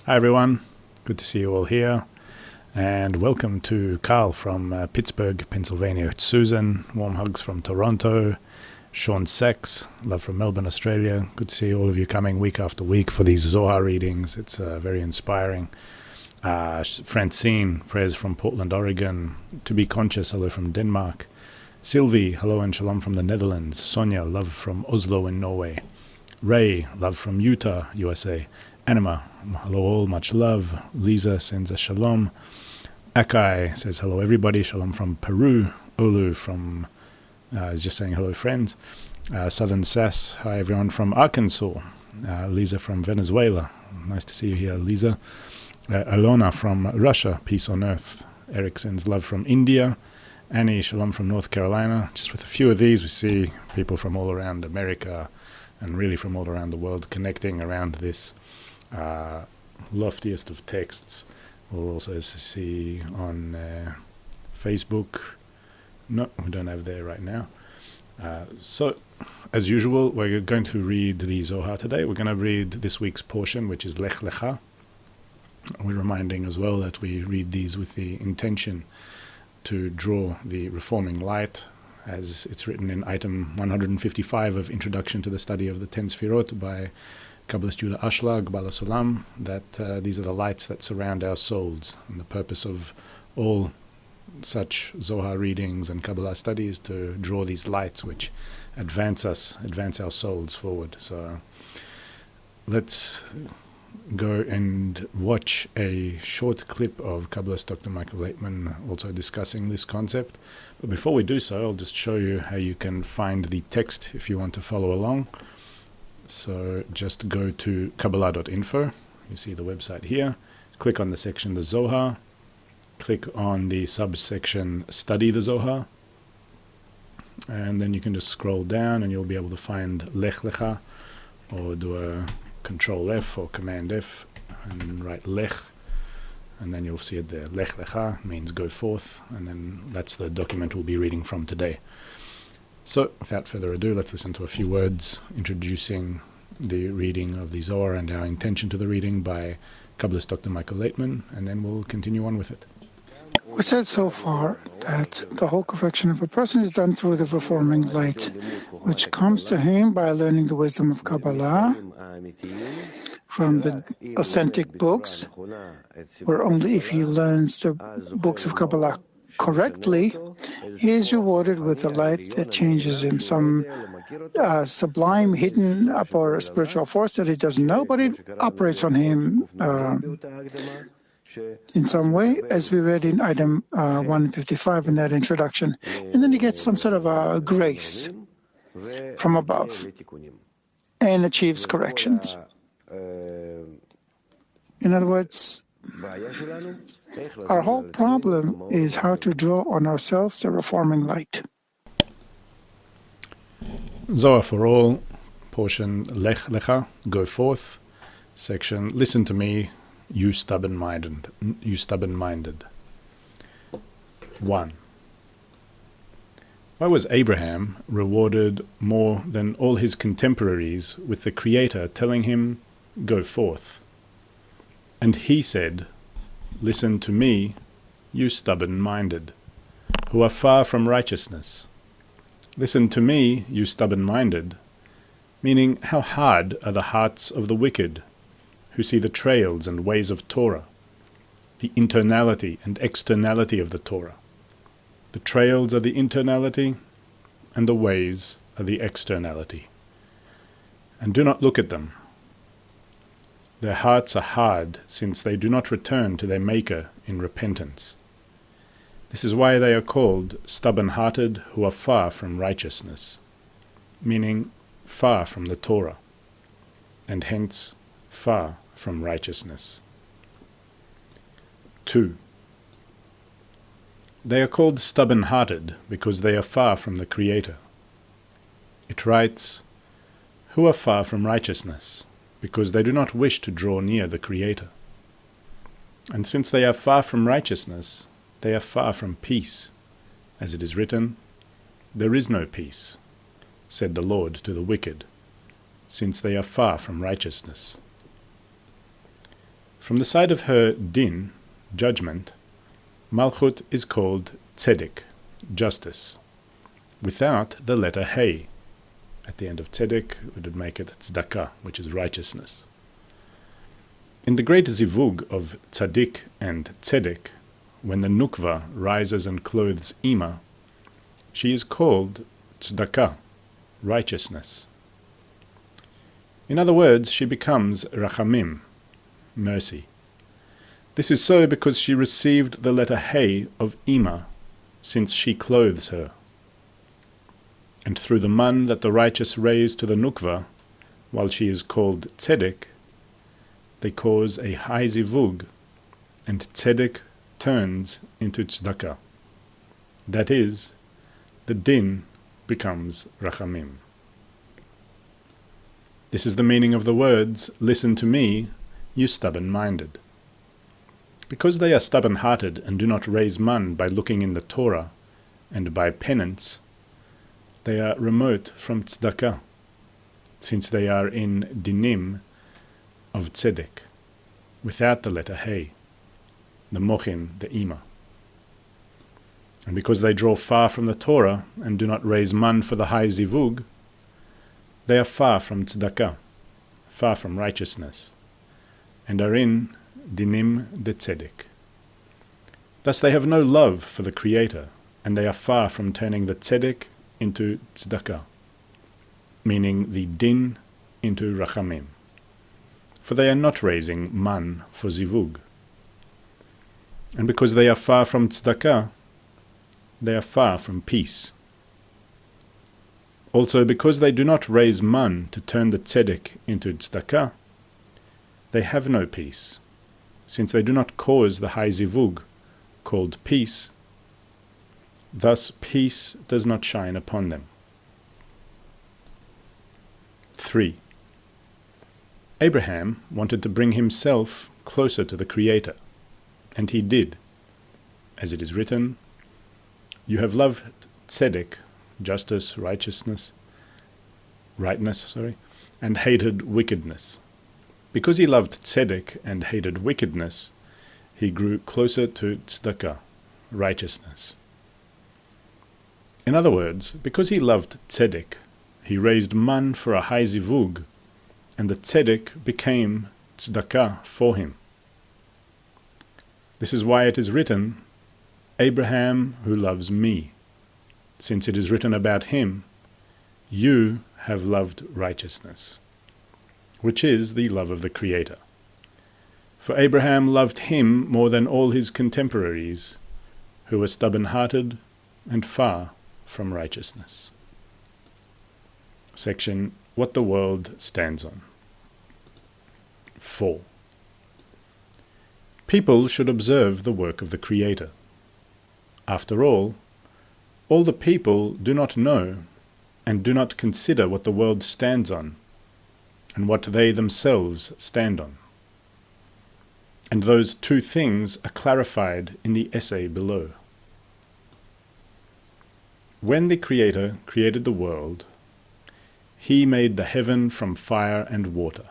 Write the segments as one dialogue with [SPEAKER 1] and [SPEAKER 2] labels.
[SPEAKER 1] Hi everyone, good to see you all here, and welcome to Carl from Pittsburgh, Pennsylvania. It's Susan, warm hugs from Toronto, Sean Sex, love from Melbourne, Australia. Good to see all of you coming week after week for these Zohar readings. It's very inspiring. Francine, prayers from Portland, Oregon. To be conscious, hello from Denmark. Sylvie, hello and shalom from the Netherlands. Sonia, love from Oslo in Norway. Ray, love from Utah, USA. Anima, hello all, much love. Lisa sends a shalom. Akai says hello everybody, shalom from Peru. Olu from, is just saying hello friends. Southern Sass, hi everyone from Arkansas. Lisa from Venezuela, nice to see you here, Lisa. Alona from Russia, peace on earth. Eric sends love from India. Annie, shalom from North Carolina. Just with a few of these we see people from all around America and really from all around the world connecting around this loftiest of texts. We'll also see on Facebook. No, we don't have there right now. So, as usual, we're going to read the Zohar today. We're going to read this week's portion, which is Lech Lecha. We're reminding as well that we read these with the intention to draw the reforming light, as it's written in item 155 of Introduction to the Study of the 10 Sfirot by Kabbalist Dr. Ashlag, Bala Sulam, that these are the lights that surround our souls. And the purpose of all such Zohar readings and Kabbalah studies to draw these lights which advance our souls forward. So let's go and watch a short clip of Kabbalist Dr. Michael Laitman also discussing this concept. But before we do so, I'll just show you how you can find the text if you want to follow along. So just go to Kabbalah.info, you see the website here, click on the section the Zohar, click on the subsection Study the Zohar, and then you can just scroll down and you'll be able to find Lech Lecha, or do a Control F or Command F and write Lech, and then you'll see it there. Lech Lecha means go forth, and then that's the document we'll be reading from today. So, without further ado, let's listen to a few words introducing the reading of the Zohar and our intention to the reading by Kabbalist Dr. Michael Laitman, and then we'll continue on with it.
[SPEAKER 2] We said so far that the whole correction of a person is done through the reforming light, which comes to him by learning the wisdom of Kabbalah from the authentic books, where only if he learns the books of Kabbalah correctly, he is rewarded with a light that changes him, some sublime, hidden upper spiritual force that he doesn't know, but it operates on him in some way, as we read in item 155 in that introduction. And then he gets some sort of a grace from above and achieves corrections. In other words, our whole problem is how to draw on ourselves the reforming light.
[SPEAKER 1] Zohar for all, portion Lech Lecha, go forth, section listen to me, you stubborn-minded. 1. Why was Abraham rewarded more than all his contemporaries with the Creator telling him, go forth? And he said, listen to me, you stubborn-minded, who are far from righteousness. Listen to me, you stubborn-minded, meaning how hard are the hearts of the wicked, who see the trails and ways of Torah, the internality and externality of the Torah. The trails are the internality, and the ways are the externality. And do not look at them. Their hearts are hard, since they do not return to their Maker in repentance. This is why they are called stubborn-hearted who are far from righteousness, meaning far from the Torah. and hence far from righteousness. 2. They are called stubborn-hearted because they are far from the Creator. It writes, "Who are far from righteousness, because they do not wish to draw near the Creator. And since they are far from righteousness, they are far from peace. As it is written, 'There is no peace,' said the Lord to the wicked, since they are far from righteousness." From the side of her din, judgment, Malchut is called tzedek, justice, without the letter Hey. At the end of tzedek, we would make it tzedakah, which is righteousness. In the great zivug of tzaddik and tzedek, when the nukva rises and clothes Ima, she is called tzedakah, righteousness. In other words, she becomes rachamim, mercy. This is so because she received the letter Hey of Ima, since she clothes her. And through the man that the righteous raise to the nukva, while she is called tzedek, they cause a high zivug, and tzedek turns into tzedakah. That is, the din becomes rachamim. This is the meaning of the words, "Listen to me, you stubborn-minded." Because they are stubborn-hearted and do not raise man by looking in the Torah and by penance, they are remote from tzedakah, since they are in dinim of tzedek, without the letter Hey, the mochin, the Ima. And because they draw far from the Torah and do not raise man for the high zivug, they are far from tzedakah, far from righteousness, and are in dinim de tzedek. Thus they have no love for the Creator, and they are far from turning the tzedek into tzedakah, meaning the din into rachamim, for they are not raising man for zivug. And because they are far from tzedakah, they are far from peace. Also, because they do not raise man to turn the tzedek into tzedakah, they have no peace, since they do not cause the high zivug, called peace. Thus peace does not shine upon them. 3. Abraham wanted to bring himself closer to the Creator, and he did. As it is written, "You have loved tzedek," justice, rightness, and hated wickedness. Because he loved tzedek and hated wickedness, he grew closer to tzedakah, righteousness. In other words, because he loved tzedek, he raised man for a high zivug, and the tzedek became tzedakah for him. This is why it is written, "Abraham who loves me," since it is written about him, "You have loved righteousness," which is the love of the Creator. For Abraham loved him more than all his contemporaries, who were stubborn-hearted and far from righteousness. Section, What the World Stands On. 4. People should observe the work of the Creator. After all the people do not know and do not consider what the world stands on, and what they themselves stand on. And those two things are clarified in the essay below. When the Creator created the world, He made the heaven from fire and water,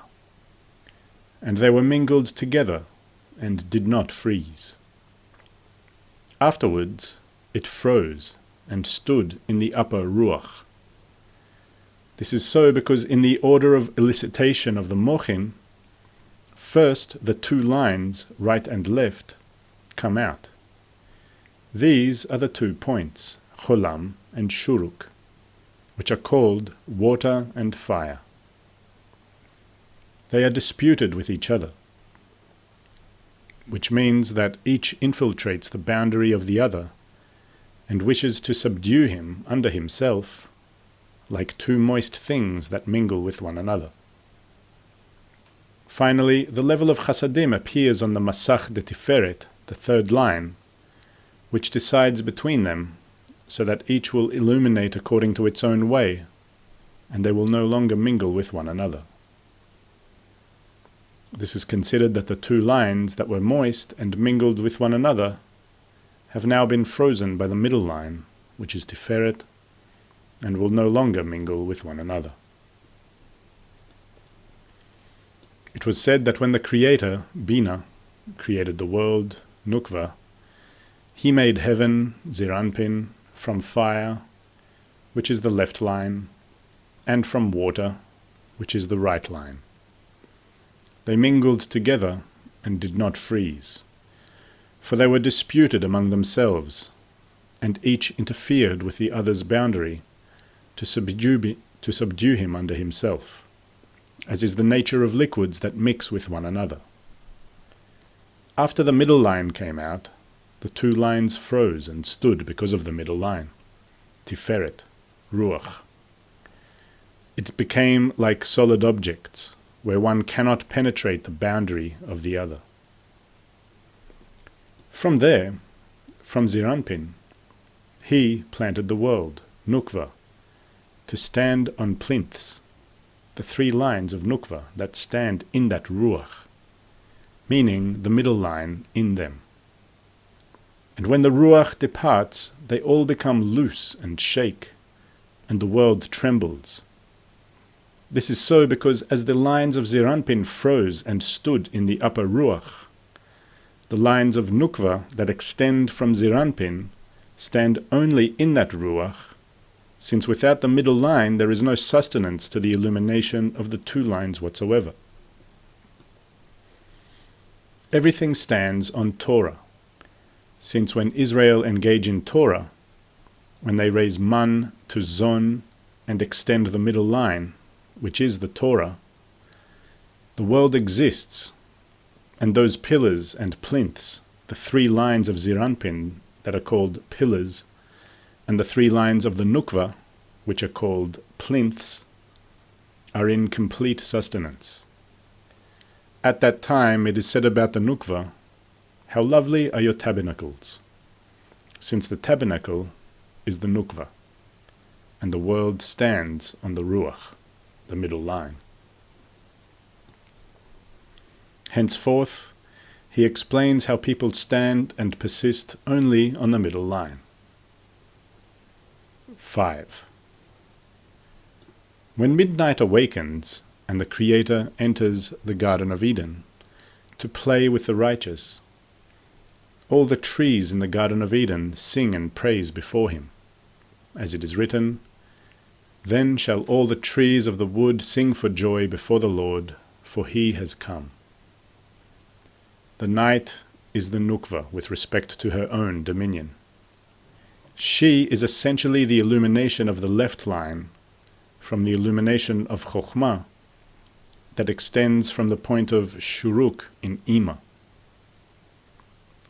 [SPEAKER 1] and they were mingled together and did not freeze. Afterwards it froze and stood in the upper ruach. This is so because in the order of elicitation of the mochin, first the two lines, right and left, come out. These are the 2 points, cholam and shuruk, which are called water and fire. They are disputed with each other, which means that each infiltrates the boundary of the other and wishes to subdue him under himself, like 2 moist things that mingle with one another. Finally, the level of Chasadim appears on the Masach de Tiferet, the third line, which decides between them, so that each will illuminate according to its own way, and they will no longer mingle with one another. This is considered that the two lines that were moist and mingled with one another have now been frozen by the middle line, which is Tiferet, and will no longer mingle with one another. It was said that when the Creator, Bina, created the world, Nukva, he made heaven, Ziranpin, from fire, which is the left line, and from water, which is the right line. They mingled together and did not freeze, for they were disputed among themselves, and each interfered with the other's boundary to subdue him under himself, as is the nature of liquids that mix with one another. After the middle line came out, the two lines froze and stood because of the middle line, Tiferet, Ruach. It became like solid objects, where one cannot penetrate the boundary of the other. From there, from Ziranpin, he planted the world, Nukva, to stand on plinths, the three lines of Nukva that stand in that Ruach, meaning the middle line in them. And when the Ruach departs, they all become loose and shake, and the world trembles. This is so because as the lines of Ziranpin froze and stood in the upper Ruach, the lines of Nukva that extend from Ziranpin stand only in that Ruach, since without the middle line there is no sustenance to the illumination of the two lines whatsoever. Everything stands on Torah, since when Israel engage in Torah, when they raise man to zon and extend the middle line, which is the Torah, the world exists, and those pillars and plinths, the three lines of Ziranpin that are called pillars, and the three lines of the Nukva, which are called plinths, are in complete sustenance. At that time it is said about the Nukva, "How lovely are your tabernacles," since the tabernacle is the Nukva, and the world stands on the Ruach, the middle line. Henceforth, he explains how people stand and persist only on the middle line. 5. When midnight awakens, and the Creator enters the Garden of Eden to play with the righteous, all the trees in the Garden of Eden sing and praise before him, as it is written, "Then shall all the trees of the wood sing for joy before the Lord, for he has come." The night is the Nukva with respect to her own dominion. She is essentially the illumination of the left line from the illumination of Chokhmah that extends from the point of Shuruk in Ima.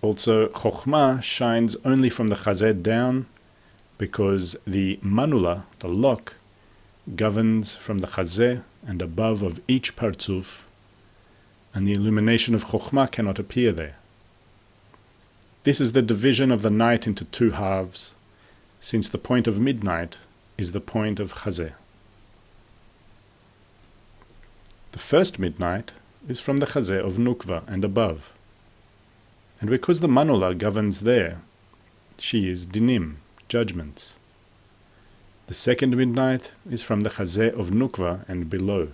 [SPEAKER 1] Also, Chokhmah shines only from the Chazed down because the Manula, the lock, governs from the Chazeh and above of each Partzuf, and the illumination of Chokhmah cannot appear there. This is the division of the night into two halves, since the point of midnight is the point of Chazeh. The first midnight is from the Chazeh of Nukva and above, and because the Manula governs there, she is Dinim, judgments. The second midnight is from the Chazeh of Nukva and below,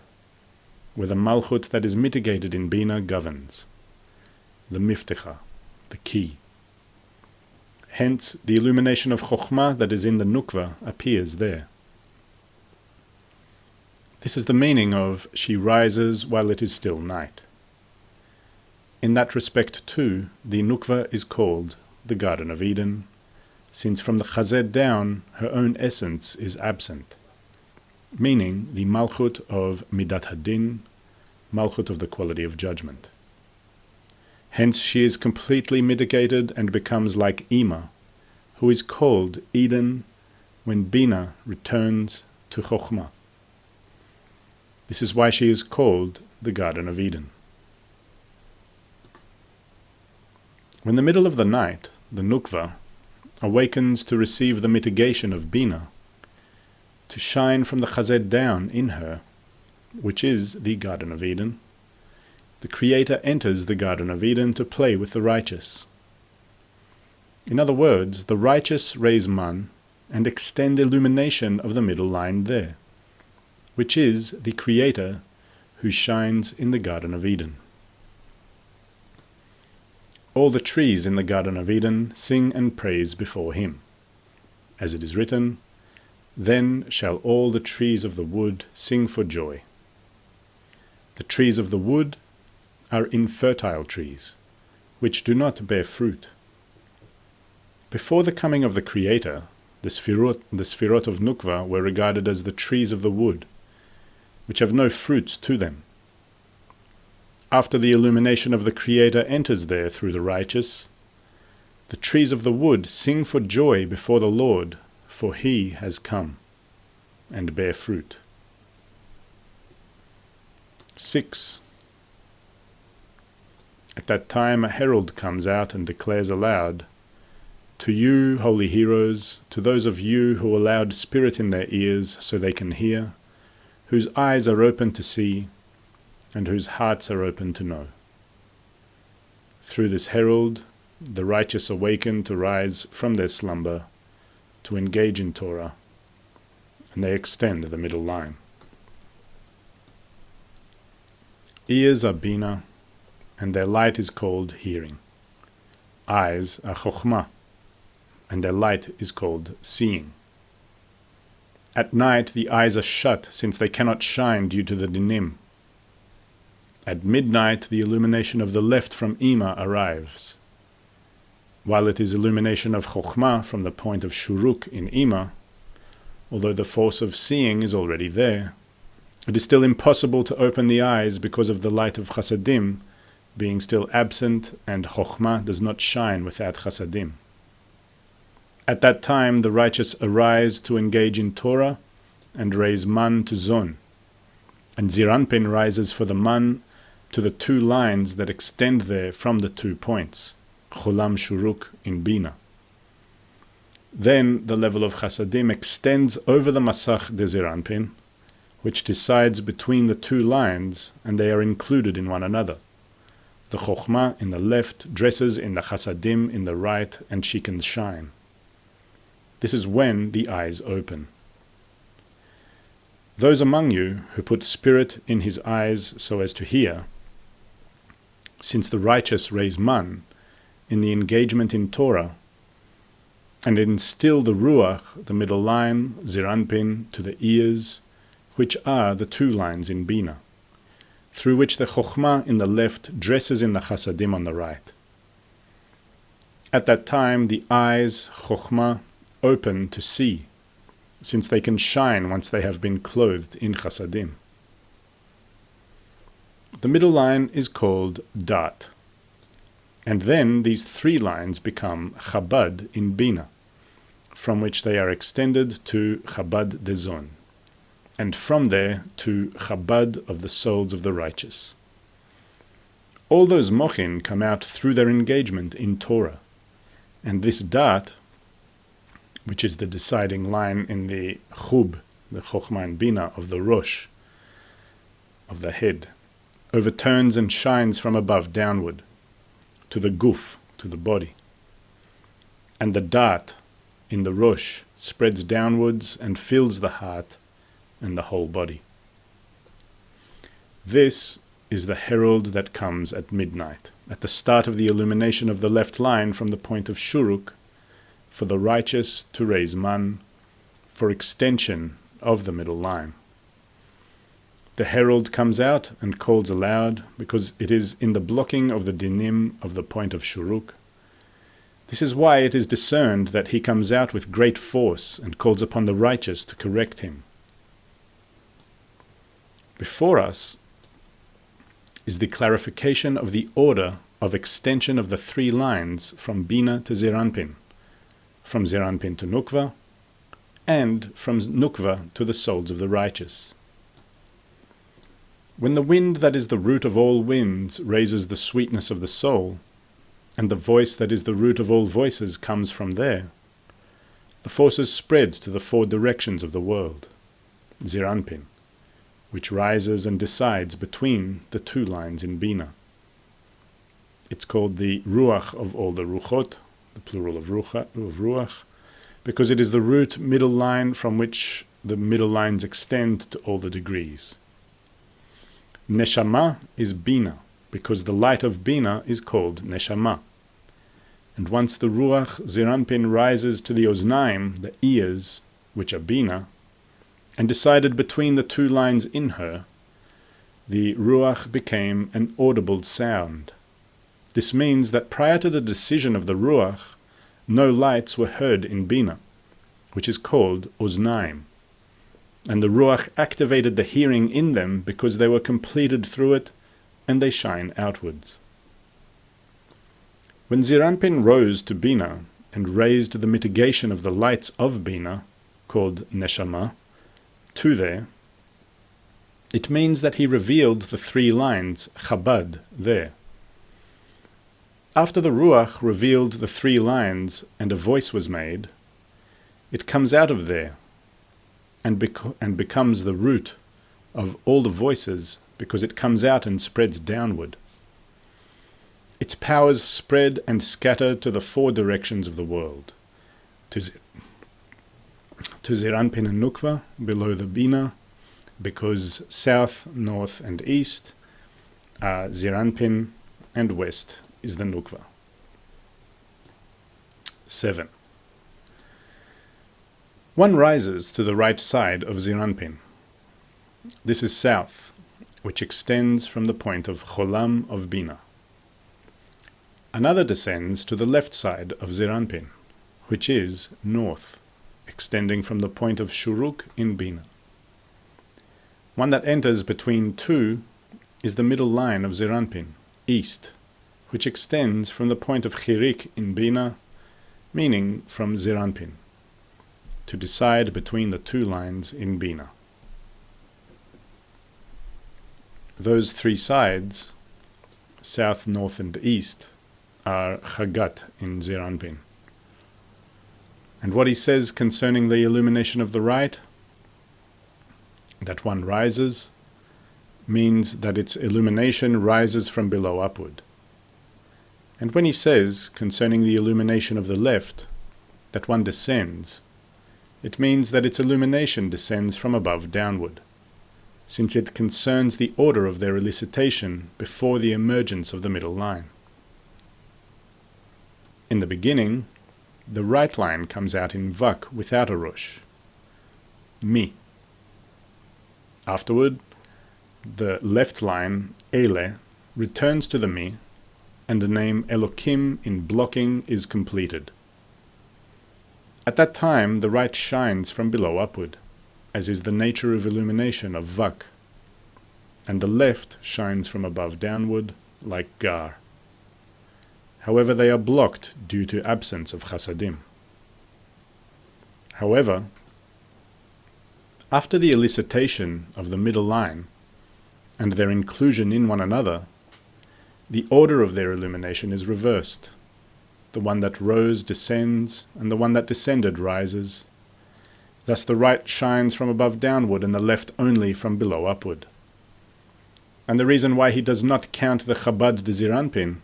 [SPEAKER 1] where the Malchut that is mitigated in Bina governs, the Miftecha, the key. Hence, the illumination of Chokhmah that is in the Nukva appears there. This is the meaning of "she rises while it is still night." In that respect too, the Nukva is called the Garden of Eden, since from the Chazed down her own essence is absent, meaning the Malchut of Midat Hadin, Malchut of the quality of judgment. Hence she is completely mitigated and becomes like Ima, who is called Eden when Bina returns to Chokhmah. This is why she is called the Garden of Eden. When the middle of the night, the Nukva, awakens to receive the mitigation of Bina, to shine from the Chazed down in her, which is the Garden of Eden, the Creator enters the Garden of Eden to play with the righteous. In other words, the righteous raise man and extend illumination of the middle line there, which is the Creator who shines in the Garden of Eden. All the trees in the Garden of Eden sing and praise before him. As it is written, "Then shall all the trees of the wood sing for joy." The trees of the wood are infertile trees, which do not bear fruit. Before the coming of the Creator, the Sfirot of Nukva were regarded as the trees of the wood, which have no fruits to them. After the illumination of the Creator enters there through the righteous, the trees of the wood sing for joy before the Lord, for he has come, and bear fruit. 6. At that time a herald comes out and declares aloud, "To you, holy heroes, to those of you who allowed spirit in their ears so they can hear, whose eyes are open to see, and whose hearts are open to know." Through this herald, the righteous awaken to rise from their slumber, to engage in Torah, and they extend the middle line. Ears are Bina, and their light is called hearing. Eyes are Chokhmah, and their light is called seeing. At night the eyes are shut, since they cannot shine due to the dinim. At midnight the illumination of the left from Ima arrives. While it is illumination of Chokhmah from the point of Shuruk in Ima, although the force of seeing is already there, it is still impossible to open the eyes because of the light of Chasadim being still absent, and Chokhmah does not shine without Chasadim. At that time the righteous arise to engage in Torah and raise man to Zon, and Ziranpin rises for the man to the two lines that extend there from the 2 points, Cholam Shuruk in Bina. Then the level of Chasadim extends over the Masach de Ziranpin, which decides between the 2 lines, and they are included in one another. The Chokhmah in the left dresses in the Chasadim in the right, and she can shine. This is when the eyes open. Those among you who put spirit in his eyes so as to hear, since the righteous raise man in the engagement in Torah, and instill the Ruach, the middle line, Ziranpin, to the ears, which are the 2 lines in Bina, through which the Chokhmah in the left dresses in the Chasadim on the right. At that time the eyes, Chokhmah, open to see, since they can shine once they have been clothed in Chasadim. The middle line is called Dat, and then these 3 lines become Chabad in Bina, from which they are extended to Chabad de Zon, and from there to Chabad of the souls of the righteous. All those mochin come out through their engagement in Torah, and this Dat, which is the deciding line in the Chub, the Chokhmah and Bina of the Rosh, of the head, overturns and shines from above downward, to the Guf, to the body. And the Dat in the Rosh spreads downwards and fills the heart and the whole body. This is the herald that comes at midnight, at the start of the illumination of the left line from the point of Shuruk, for the righteous to raise man, for extension of the middle line. The herald comes out and calls aloud, because it is in the blocking of the dinim of the point of Shuruk. This is why it is discerned that he comes out with great force and calls upon the righteous to correct him. Before us is the clarification of the order of extension of the 3 lines from Bina to Ziranpin, from Ziranpin to Nukva, and from Nukva to the souls of the righteous. When the wind that is the root of all winds raises the sweetness of the soul, and the voice that is the root of all voices comes from there, the forces spread to the four directions of the world, Ziranpin, which rises and decides between the two lines in Bina. It's called the Ruach of all the Ruchot, the plural of Ruach, because it is the root middle line from which the middle lines extend to all the degrees. Neshama is Bina, because the light of Bina is called Neshama. And once the Ruach Ziranpin rises to the Oznaim, the ears, which are Bina, and decided between the two lines in her, the Ruach became an audible sound. This means that prior to the decision of the Ruach, no lights were heard in Bina, which is called Oznaim, and the Ruach activated the hearing in them because they were completed through it, and they shine outwards. When Ziranpin rose to Bina and raised the mitigation of the lights of Bina, called Neshama, to there, it means that he revealed the three lines, Chabad, there. After the Ruach revealed the three lines and a voice was made, it comes out of there and becomes the root of all the voices because it comes out and spreads downward. Its powers spread and scatter to the four directions of the world, to Ziranpin and Nukva, below the Bina, because south, north, and east are Ziranpin, and west is the Nukva. 7. One rises to the right side of Ziranpin. This is south, which extends from the point of Cholam of Bina. Another descends to the left side of Ziranpin, which is north, extending from the point of Shuruk in Bina. One that enters between two is the middle line of Ziranpin, east, which extends from the point of Chirik in Bina, meaning from Ziranpin, to decide between the two lines in Bina. Those three sides, south, north, and east, are Chagat in Ziranpin. And what he says concerning the illumination of the right, that one rises, means that its illumination rises from below upward. And when he says concerning the illumination of the left, that one descends, it means that its illumination descends from above downward, since it concerns the order of their elicitation before the emergence of the middle line. In the beginning, the right line comes out in Vak without a Rosh, Mi. Afterward, the left line, Ele, returns to the Mi, and the name Elokim in blocking is completed. At that time, the right shines from below upward, as is the nature of illumination of Vak, and the left shines from above downward, like Gar. However, they are blocked due to absence of Chasadim. However, after the elicitation of the middle line, and their inclusion in one another, the order of their illumination is reversed. The one that rose descends, and the one that descended rises. Thus the right shines from above downward, and the left only from below upward. And the reason why he does not count the Chabad de Ziranpin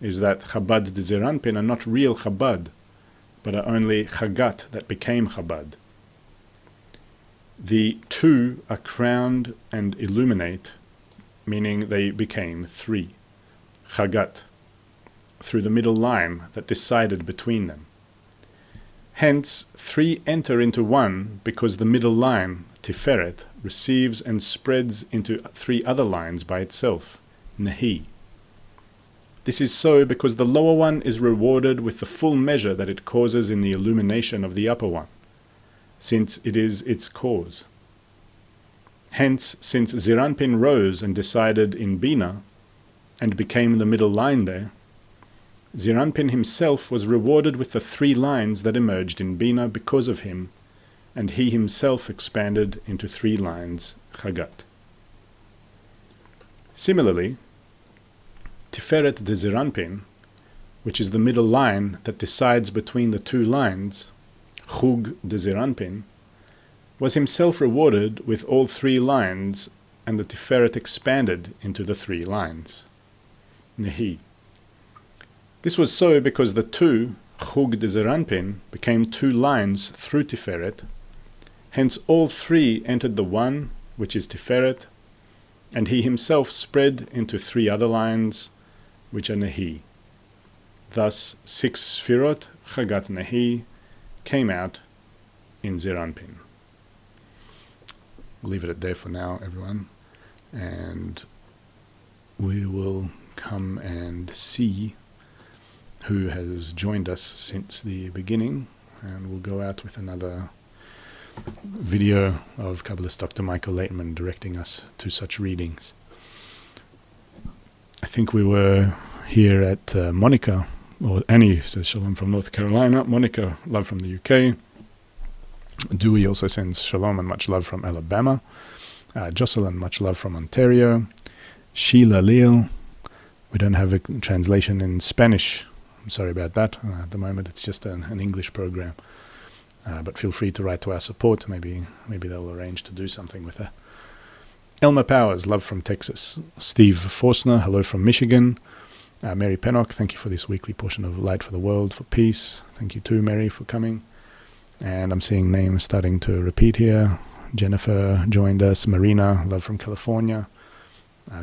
[SPEAKER 1] is that Chabad de Ziranpin are not real Chabad, but are only Chagat that became Chabad. The two are crowned and illuminate, meaning they became three, Chagat, through the middle line that decided between them. Hence, three enter into one because the middle line, Tiferet, receives and spreads into three other lines by itself, Nehi. This is so because the lower one is rewarded with the full measure that it causes in the illumination of the upper one, since it is its cause. Hence, since Ziranpin rose and decided in Bina, and became the middle line there, Ziranpin himself was rewarded with the three lines that emerged in Bina because of him, and he himself expanded into three lines, Chagat. Similarly, Tiferet de Ziranpin, which is the middle line that decides between the two lines, Chug de Zeranpin, was himself rewarded with all three lines, and the Tiferet expanded into the three lines. Nehi. This was so because the two, Chug de Zeranpin, became two lines through Tiferet, hence all three entered the one, which is Tiferet, and he himself spread into three other lines, which are Nehi. Thus 6 Sfirot, Chagat Nehi, came out in Zeranpin. We'll leave it at there for now, everyone, and we will come and see who has joined us since the beginning, and we'll go out with another video of Kabbalist Dr. Michael Laitman directing us to such readings. I think we were here at Monica, or Annie says shalom from North Carolina, Monica, love from the UK, Dewey also sends shalom and much love from Alabama, Jocelyn, much love from Ontario, Sheila Leal, we don't have a translation in Spanish, I'm sorry about that, at the moment it's just an English program. But feel free to write to our support. Maybe they'll arrange to do something with her. Elmer Powers, love from Texas. Steve Forstner, hello from Michigan. Mary Pennock, thank you for this weekly portion of Light for the World, for peace. Thank you too, Mary, for coming. And I'm seeing names starting to repeat here. Jennifer joined us. Marina, love from California.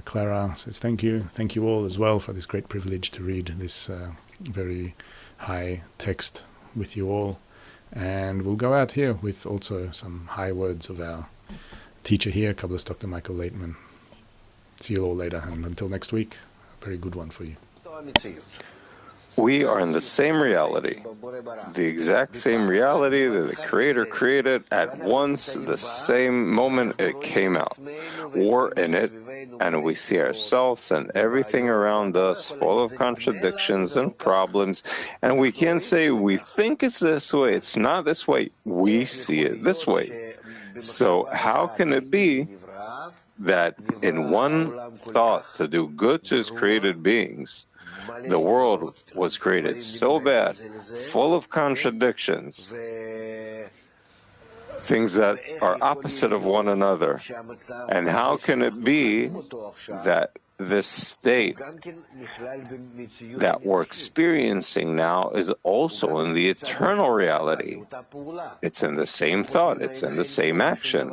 [SPEAKER 1] Clara says thank you. Thank you all as well for this great privilege to read this very high text with you all. And we'll go out here with also some high words of our teacher here, Kabbalist Dr. Michael Laitman. See you all later, and until next week, a very good one for you.
[SPEAKER 3] We are in the same reality, the exact same reality that the Creator created at once, the same moment it came out. We're in it, and we see ourselves and everything around us full of contradictions and problems, and we can't say we think it's this way, it's not this way, we see it this way. So how can it be that in one thought to do good to His created beings, the world was created so bad, full of contradictions, things that are opposite of one another. And how can it be that this state that we're experiencing now is also in the eternal reality? It's in the same thought, it's in the same action.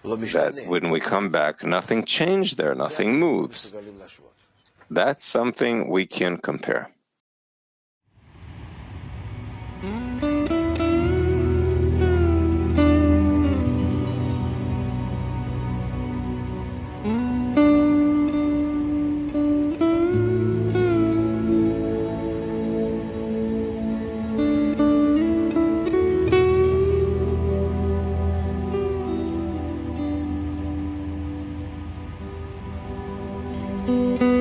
[SPEAKER 3] That when we come back, nothing changed there, nothing moves. That's something we can compare.
[SPEAKER 4] Thank you.